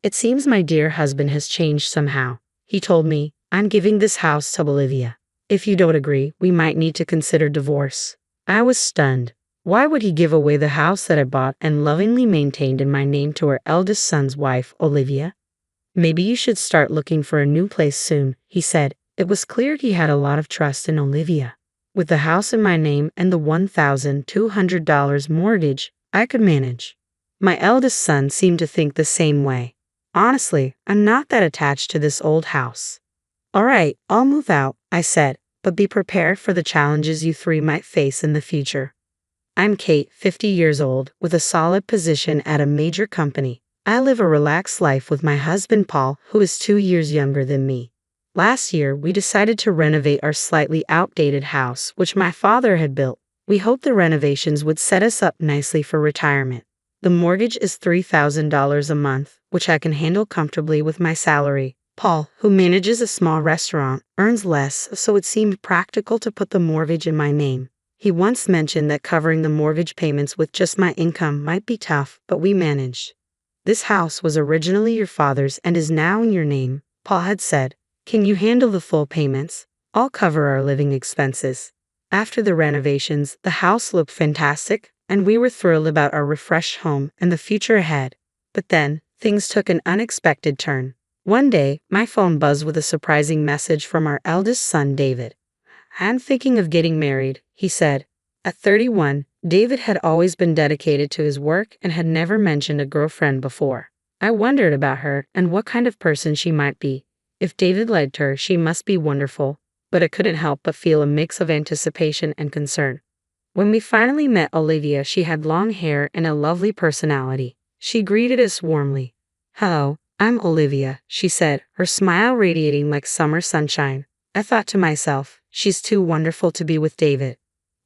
It seems my dear husband has changed somehow. He told me, I'm giving this house to Olivia. If you don't agree, we might need to consider divorce. I was stunned. Why would he give away the house that I bought and lovingly maintained in my name to our eldest son's wife, Olivia? Maybe you should start looking for a new place soon, he said. It was clear he had a lot of trust in Olivia. With the house in my name and the $1,200 mortgage, I could manage. My eldest son seemed to think the same way. Honestly, I'm not that attached to this old house. All right, I'll move out, I said, but be prepared for the challenges you three might face in the future. I'm Kate, 50 years old, with a solid position at a major company. I live a relaxed life with my husband Paul, who is 2 years younger than me. Last year, we decided to renovate our slightly outdated house, which my father had built. We hoped the renovations would set us up nicely for retirement. The mortgage is $3,000 a month, which I can handle comfortably with my salary. Paul, who manages a small restaurant, earns less, so it seemed practical to put the mortgage in my name. He once mentioned that covering the mortgage payments with just my income might be tough, but we managed. This house was originally your father's and is now in your name, Paul had said. Can you handle the full payments? I'll cover our living expenses. After the renovations, the house looked fantastic, and we were thrilled about our refreshed home and the future ahead. But then, things took an unexpected turn. One day, my phone buzzed with a surprising message from our eldest son, David. I'm thinking of getting married, he said. At 31, David had always been dedicated to his work and had never mentioned a girlfriend before. I wondered about her and what kind of person she might be. If David liked her, she must be wonderful, but I couldn't help but feel a mix of anticipation and concern. When we finally met Olivia, she had long hair and a lovely personality. She greeted us warmly. Hello, I'm Olivia, she said, her smile radiating like summer sunshine. I thought to myself, she's too wonderful to be with David.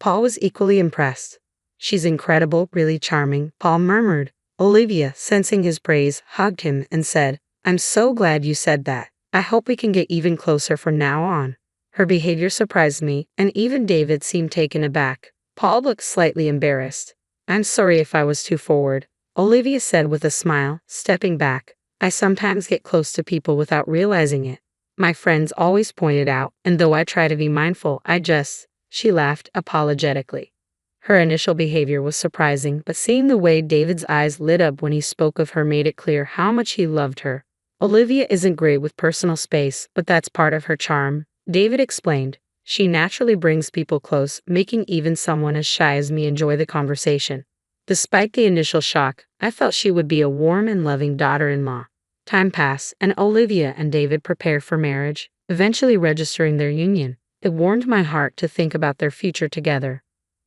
Paul was equally impressed. She's incredible, really charming, Paul murmured. Olivia, sensing his praise, hugged him and said, I'm so glad you said that. I hope we can get even closer from now on. Her behavior surprised me, and even David seemed taken aback. Paul looked slightly embarrassed. I'm sorry if I was too forward, Olivia said with a smile, stepping back. I sometimes get close to people without realizing it. My friends always point it out, and though I try to be mindful, she laughed apologetically. Her initial behavior was surprising, but seeing the way David's eyes lit up when he spoke of her made it clear how much he loved her. Olivia isn't great with personal space, but that's part of her charm, David explained. She naturally brings people close, making even someone as shy as me enjoy the conversation. Despite the initial shock, I felt she would be a warm and loving daughter-in-law. Time passed, and Olivia and David prepared for marriage, eventually registering their union. It warmed my heart to think about their future together.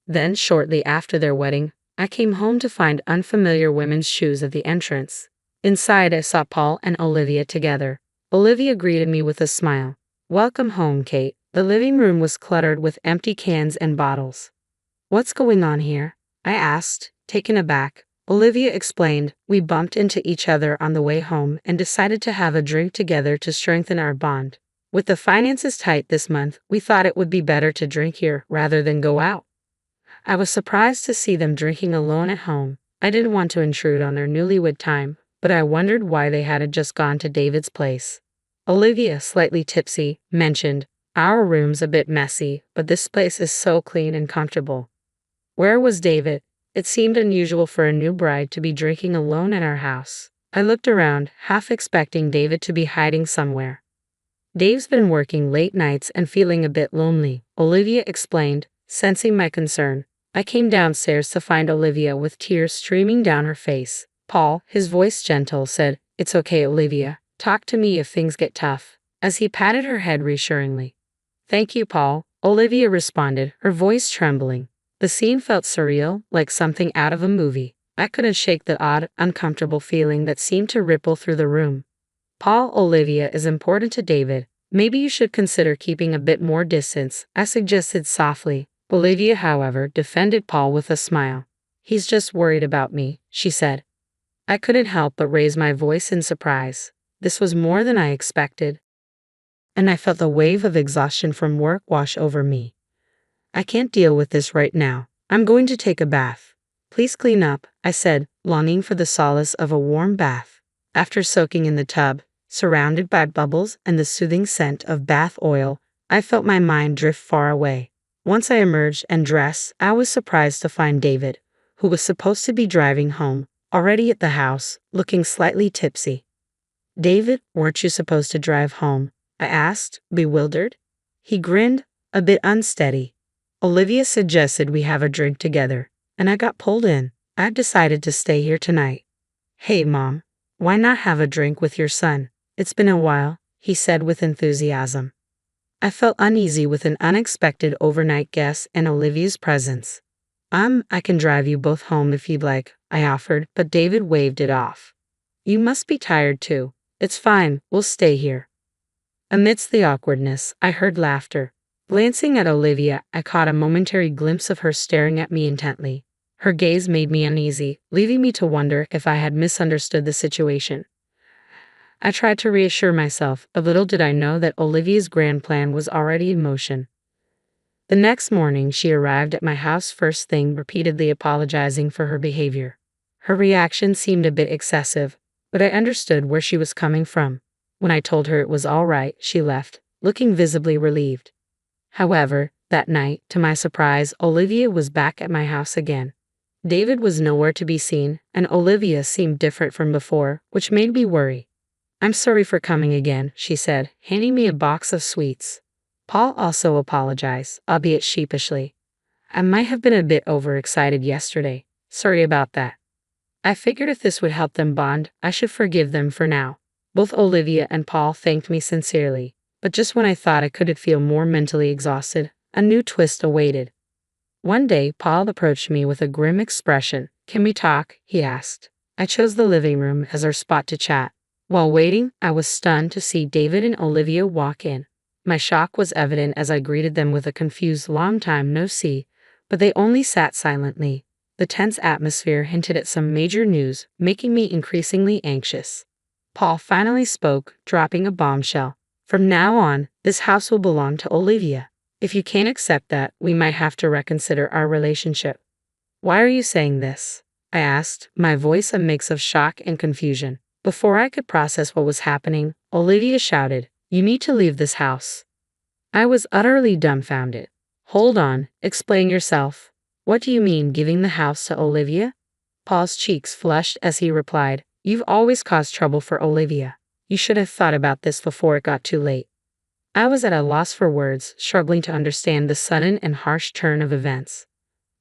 Then, shortly after their wedding, I came home to find unfamiliar women's shoes at the entrance. Inside, I saw Paul and Olivia together. Olivia greeted me with a smile. Welcome home, Kate. The living room was cluttered with empty cans and bottles. What's going on here? I asked, taken aback. Olivia explained, we bumped into each other on the way home and decided to have a drink together to strengthen our bond. With the finances tight this month, we thought it would be better to drink here rather than go out. I was surprised to see them drinking alone at home. I didn't want to intrude on their newlywed time, but I wondered why they hadn't just gone to David's place. Olivia, slightly tipsy, mentioned, our room's a bit messy, but this place is so clean and comfortable. Where was David? It seemed unusual for a new bride to be drinking alone at our house. I looked around, half expecting David to be hiding somewhere. Dave's been working late nights and feeling a bit lonely, Olivia explained, sensing my concern. I came downstairs to find Olivia with tears streaming down her face. Paul, his voice gentle, said, It's okay, Olivia. Talk to me if things get tough, as he patted her head reassuringly. Thank you, Paul, Olivia responded, her voice trembling. The scene felt surreal, like something out of a movie. I couldn't shake the odd, uncomfortable feeling that seemed to ripple through the room. Paul, Olivia is important to David. Maybe you should consider keeping a bit more distance, I suggested softly. Olivia, however, defended Paul with a smile. He's just worried about me, she said. I couldn't help but raise my voice in surprise. This was more than I expected, and I felt a wave of exhaustion from work wash over me. I can't deal with this right now. I'm going to take a bath. Please clean up, I said, longing for the solace of a warm bath. After soaking in the tub, surrounded by bubbles and the soothing scent of bath oil, I felt my mind drift far away. Once I emerged and dressed, I was surprised to find David, who was supposed to be driving home, already at the house, looking slightly tipsy. "David, weren't you supposed to drive home?" I asked, bewildered. He grinned, a bit unsteady. "Olivia suggested we have a drink together, and I got pulled in. I've decided to stay here tonight." "Hey, Mom, why not have a drink with your son? It's been a while," he said with enthusiasm. I felt uneasy with an unexpected overnight guest and Olivia's presence. I can drive you both home if you'd like," I offered, but David waved it off. "You must be tired too. It's fine, we'll stay here." Amidst the awkwardness, I heard laughter. Glancing at Olivia, I caught a momentary glimpse of her staring at me intently. Her gaze made me uneasy, leaving me to wonder if I had misunderstood the situation. I tried to reassure myself, but little did I know that Olivia's grand plan was already in motion. The next morning, she arrived at my house first thing, repeatedly apologizing for her behavior. Her reaction seemed a bit excessive, but I understood where she was coming from. When I told her it was all right, she left, looking visibly relieved. However, that night, to my surprise, Olivia was back at my house again. David was nowhere to be seen, and Olivia seemed different from before, which made me worry. "I'm sorry for coming again," she said, handing me a box of sweets. Paul also apologized, albeit sheepishly. "I might have been a bit overexcited yesterday. Sorry about that." I figured if this would help them bond, I should forgive them for now. Both Olivia and Paul thanked me sincerely, but just when I thought I could feel more mentally exhausted, a new twist awaited. One day, Paul approached me with a grim expression. "Can we talk?" he asked. I chose the living room as our spot to chat. While waiting, I was stunned to see David and Olivia walk in. My shock was evident as I greeted them with a confused "long time no see," but they only sat silently. The tense atmosphere hinted at some major news, making me increasingly anxious. Paul finally spoke, dropping a bombshell. "From now on, this house will belong to Olivia. If you can't accept that, we might have to reconsider our relationship." "Why are you saying this?" I asked, my voice a mix of shock and confusion. Before I could process what was happening, Olivia shouted, "You need to leave this house." I was utterly dumbfounded. "Hold on, explain yourself. What do you mean giving the house to Olivia?" Paul's cheeks flushed as he replied, "You've always caused trouble for Olivia. You should have thought about this before it got too late." I was at a loss for words, struggling to understand the sudden and harsh turn of events.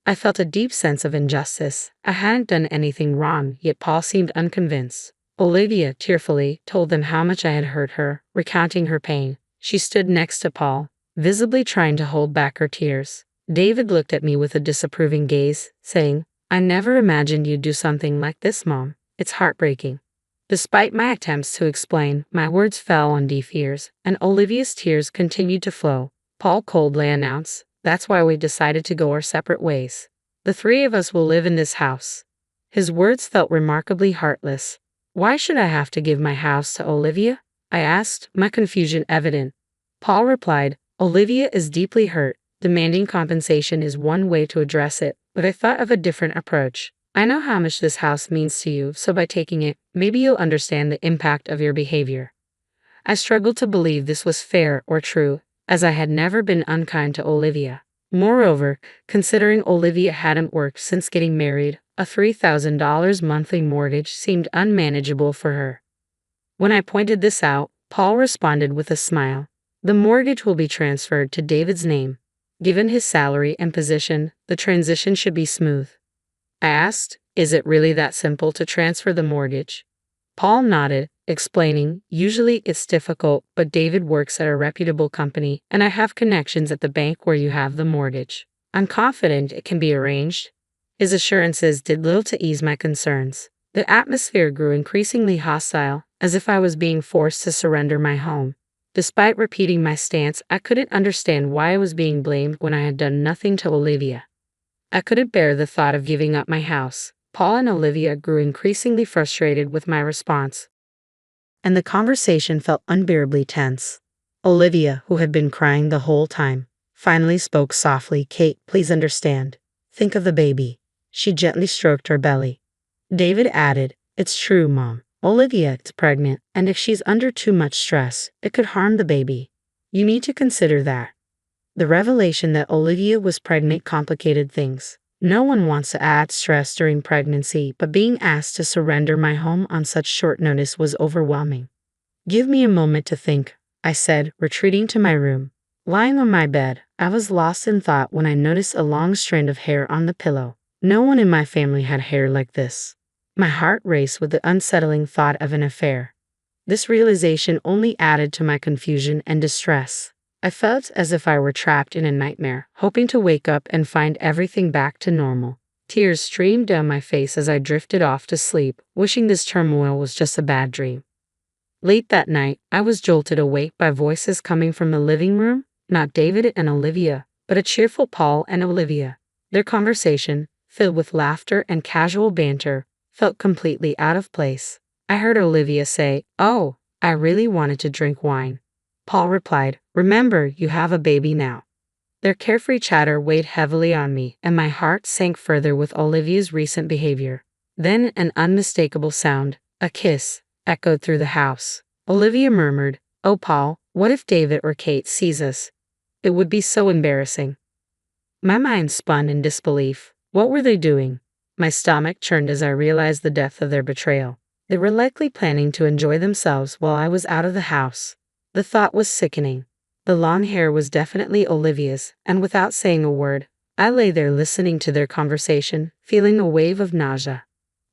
I felt a deep sense of injustice. I hadn't done anything wrong, yet Paul seemed unconvinced. Olivia, tearfully, told them how much I had hurt her, recounting her pain. She stood next to Paul, visibly trying to hold back her tears. David looked at me with a disapproving gaze, saying, "I never imagined you'd do something like this, Mom. It's heartbreaking." Despite my attempts to explain, my words fell on deaf ears, and Olivia's tears continued to flow. Paul coldly announced, "That's why we decided to go our separate ways. The three of us will live in this house." His words felt remarkably heartless. "Why should I have to give my house to Olivia?" I asked, my confusion evident. Paul replied, "Olivia is deeply hurt. Demanding compensation is one way to address it, but I thought of a different approach. I know how much this house means to you, so by taking it, maybe you'll understand the impact of your behavior." I struggled to believe this was fair or true, as I had never been unkind to Olivia. Moreover, considering Olivia hadn't worked since getting married, a $3,000 monthly mortgage seemed unmanageable for her. When I pointed this out, Paul responded with a smile. "The mortgage will be transferred to David's name. Given his salary and position, the transition should be smooth." I asked, "Is it really that simple to transfer the mortgage?" Paul nodded, explaining, "Usually it's difficult, but David works at a reputable company, and I have connections at the bank where you have the mortgage. I'm confident it can be arranged." His assurances did little to ease my concerns. The atmosphere grew increasingly hostile, as if I was being forced to surrender my home. Despite repeating my stance, I couldn't understand why I was being blamed when I had done nothing to Olivia. I couldn't bear the thought of giving up my house. Paul and Olivia grew increasingly frustrated with my response, and the conversation felt unbearably tense. Olivia, who had been crying the whole time, finally spoke softly. "Kate, please understand. Think of the baby." She gently stroked her belly. David added, "It's true, Mom. Olivia is pregnant, and if she's under too much stress, it could harm the baby. You need to consider that. The revelation that Olivia was pregnant complicated things. No one wants to add stress during pregnancy, but being asked to surrender my home on such short notice was overwhelming. Give me a moment to think, I said, retreating to my room. Lying on my bed, I was lost in thought when I noticed a long strand of hair on the pillow. No one in my family had hair like this. My heart raced with the unsettling thought of an affair. This realization only added to my confusion and distress. I felt as if I were trapped in a nightmare, hoping to wake up and find everything back to normal. Tears streamed down my face as I drifted off to sleep, wishing this turmoil was just a bad dream. Late that night, I was jolted awake by voices coming from the living room, not David and Olivia, but a cheerful Paul and Olivia. Their conversation, filled with laughter and casual banter, felt completely out of place. I heard Olivia say, "Oh, I really wanted to drink wine." Paul replied, "Remember, you have a baby now." Their carefree chatter weighed heavily on me, and my heart sank further with Olivia's recent behavior. Then an unmistakable sound, a kiss, echoed through the house. Olivia murmured, "Oh, Paul, what if David or Kate sees us? It would be so embarrassing." My mind spun in disbelief. What were they doing? My stomach churned as I realized the depth of their betrayal. They were likely planning to enjoy themselves while I was out of the house. The thought was sickening. The long hair was definitely Olivia's, and without saying a word, I lay there listening to their conversation, feeling a wave of nausea.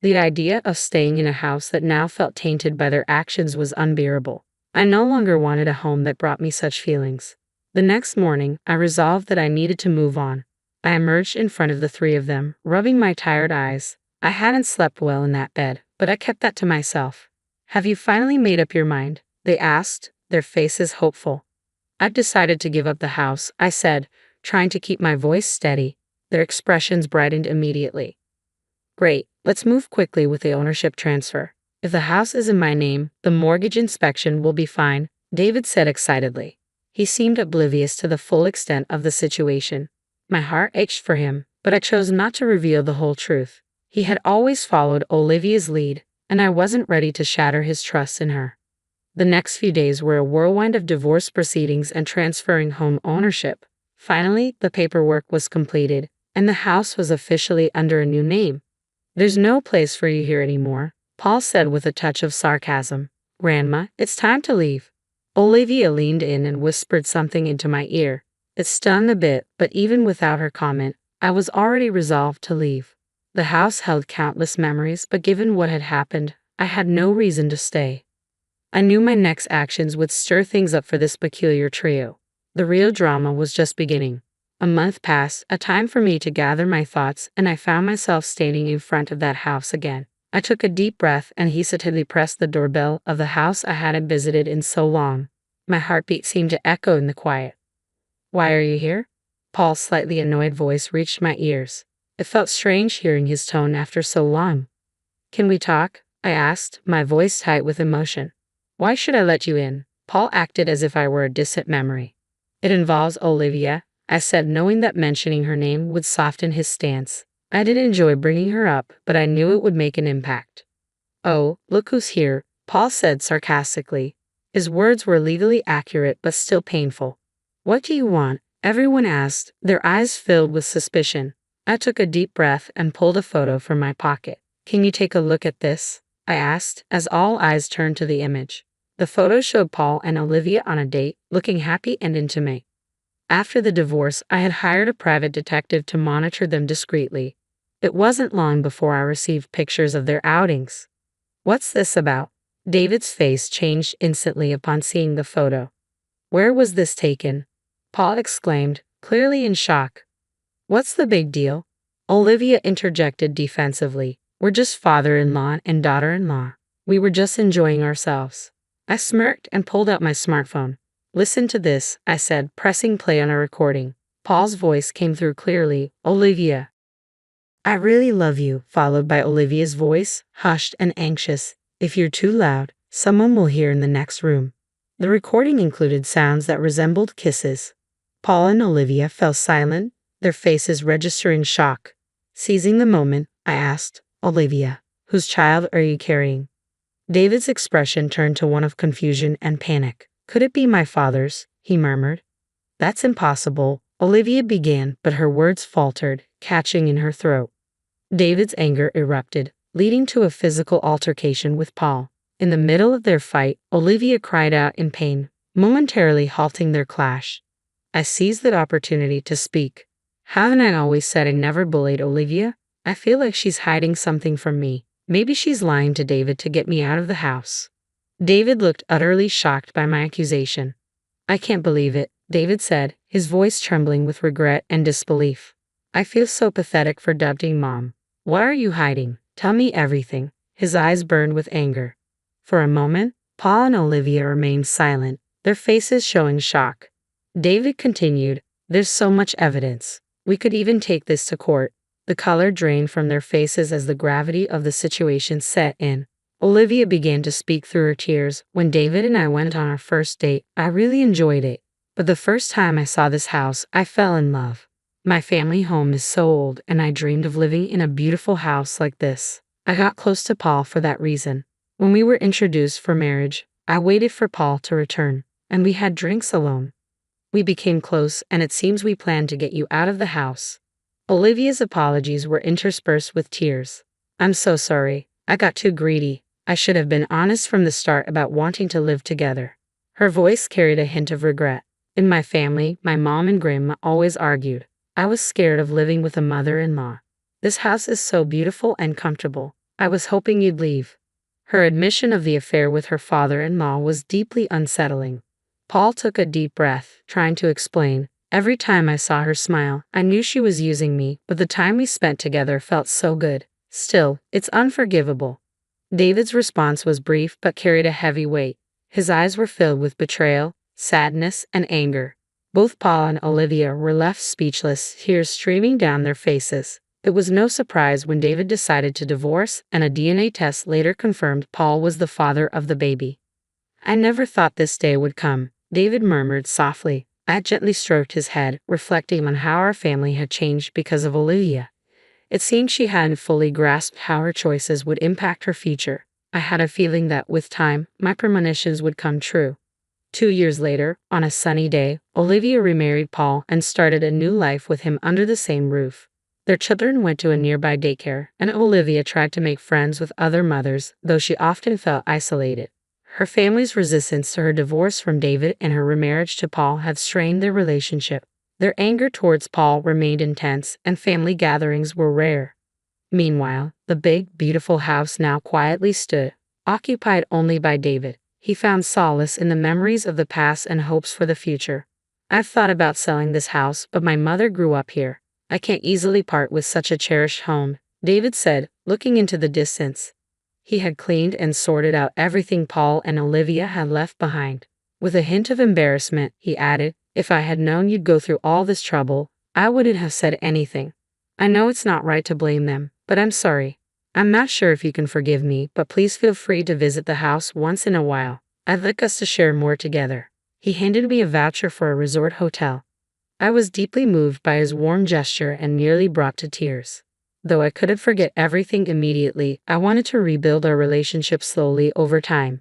The idea of staying in a house that now felt tainted by their actions was unbearable. I no longer wanted a home that brought me such feelings. The next morning, I resolved that I needed to move on. I emerged in front of the three of them, rubbing my tired eyes. I hadn't slept well in that bed, but I kept that to myself. "Have you finally made up your mind?" they asked, their faces hopeful. "I've decided to give up the house," I said, trying to keep my voice steady. Their expressions brightened immediately. "Great, let's move quickly with the ownership transfer. If the house is in my name, the mortgage inspection will be fine," David said excitedly. He seemed oblivious to the full extent of the situation. My heart ached for him, but I chose not to reveal the whole truth. He had always followed Olivia's lead, and I wasn't ready to shatter his trust in her. The next few days were a whirlwind of divorce proceedings and transferring home ownership. Finally, the paperwork was completed, and the house was officially under a new name. "There's no place for you here anymore," Paul said with a touch of sarcasm. "Grandma, it's time to leave." Olivia leaned in and whispered something into my ear. It stung a bit, but even without her comment, I was already resolved to leave. The house held countless memories, but given what had happened, I had no reason to stay. I knew my next actions would stir things up for this peculiar trio. The real drama was just beginning. A month passed, a time for me to gather my thoughts, and I found myself standing in front of that house again. I took a deep breath and hesitantly pressed the doorbell of the house I hadn't visited in so long. My heartbeat seemed to echo in the quiet. "Why are you here?" Paul's slightly annoyed voice reached my ears. It felt strange hearing his tone after so long. "Can we talk?" I asked, my voice tight with emotion. "Why should I let you in?" Paul acted as if I were a distant memory. "It involves Olivia," I said, knowing that mentioning her name would soften his stance. I didn't enjoy bringing her up, but I knew it would make an impact. "Oh, look who's here," Paul said sarcastically. His words were legally accurate but still painful. "What do you want?" everyone asked, their eyes filled with suspicion. I took a deep breath and pulled a photo from my pocket. "Can you take a look at this?" I asked, as all eyes turned to the image. The photo showed Paul and Olivia on a date, looking happy and intimate. After the divorce, I had hired a private detective to monitor them discreetly. It wasn't long before I received pictures of their outings. "What's this about?" David's face changed instantly upon seeing the photo. "Where was this taken?" Paul exclaimed, clearly in shock. "What's the big deal?" Olivia interjected defensively. "We're just father-in-law and daughter-in-law. We were just enjoying ourselves." I smirked and pulled out my smartphone. "Listen to this," I said, pressing play on a recording. Paul's voice came through clearly. "Olivia, I really love you," followed by Olivia's voice, hushed and anxious. "If you're too loud, someone will hear in the next room." The recording included sounds that resembled kisses. Paul and Olivia fell silent, their faces registering shock. Seizing the moment, I asked, "Olivia, whose child are you carrying?" David's expression turned to one of confusion and panic. Could it be my father's? He murmured. That's impossible, Olivia began, but her words faltered, catching in her throat. David's anger erupted, leading to a physical altercation with Paul. In the middle of their fight, Olivia cried out in pain, momentarily halting their clash. I seized that opportunity to speak. Haven't I always said I never bullied Olivia? I feel like she's hiding something from me. Maybe she's lying to David to get me out of the house. David looked utterly shocked by my accusation. I can't believe it, David said, his voice trembling with regret and disbelief. I feel so pathetic for doubting Mom. Why are you hiding? Tell me everything. His eyes burned with anger. For a moment, Paul and Olivia remained silent, their faces showing shock. David continued, There's so much evidence. We could even take this to court. The color drained from their faces as the gravity of the situation set in. Olivia began to speak through her tears. When David and I went on our first date, I really enjoyed it. But the first time I saw this house, I fell in love. My family home is so old, and I dreamed of living in a beautiful house like this. I got close to Paul for that reason. When we were introduced for marriage, I waited for Paul to return, and we had drinks alone. We became close, and it seems we planned to get you out of the house. Olivia's apologies were interspersed with tears. I'm so sorry. I got too greedy. I should have been honest from the start about wanting to live together. Her voice carried a hint of regret. In my family, my mom and grandma always argued. I was scared of living with a mother-in-law. This house is so beautiful and comfortable. I was hoping you'd leave. Her admission of the affair with her father-in-law was deeply unsettling. Paul took a deep breath, trying to explain. Every time I saw her smile, I knew she was using me, but the time we spent together felt so good. Still, it's unforgivable. David's response was brief but carried a heavy weight. His eyes were filled with betrayal, sadness, and anger. Both Paul and Olivia were left speechless, tears streaming down their faces. It was no surprise when David decided to divorce, and a DNA test later confirmed Paul was the father of the baby. I never thought this day would come, David murmured softly. I gently stroked his head, reflecting on how our family had changed because of Olivia. It seemed she hadn't fully grasped how her choices would impact her future. I had a feeling that, with time, my premonitions would come true. 2 years later, on a sunny day, Olivia remarried Paul and started a new life with him under the same roof. Their children went to a nearby daycare, and Olivia tried to make friends with other mothers, though she often felt isolated. Her family's resistance to her divorce from David and her remarriage to Paul had strained their relationship. Their anger towards Paul remained intense, and family gatherings were rare. Meanwhile, the big, beautiful house now quietly stood, occupied only by David. He found solace in the memories of the past and hopes for the future. I've thought about selling this house, but my mother grew up here. I can't easily part with such a cherished home, David said, looking into the distance. He had cleaned and sorted out everything Paul and Olivia had left behind. With a hint of embarrassment, he added, If I had known you'd go through all this trouble, I wouldn't have said anything. I know it's not right to blame them, but I'm sorry. I'm not sure if you can forgive me, but please feel free to visit the house once in a while. I'd like us to share more together. He handed me a voucher for a resort hotel. I was deeply moved by his warm gesture and nearly brought to tears. Though I couldn't forget everything immediately, I wanted to rebuild our relationship slowly over time.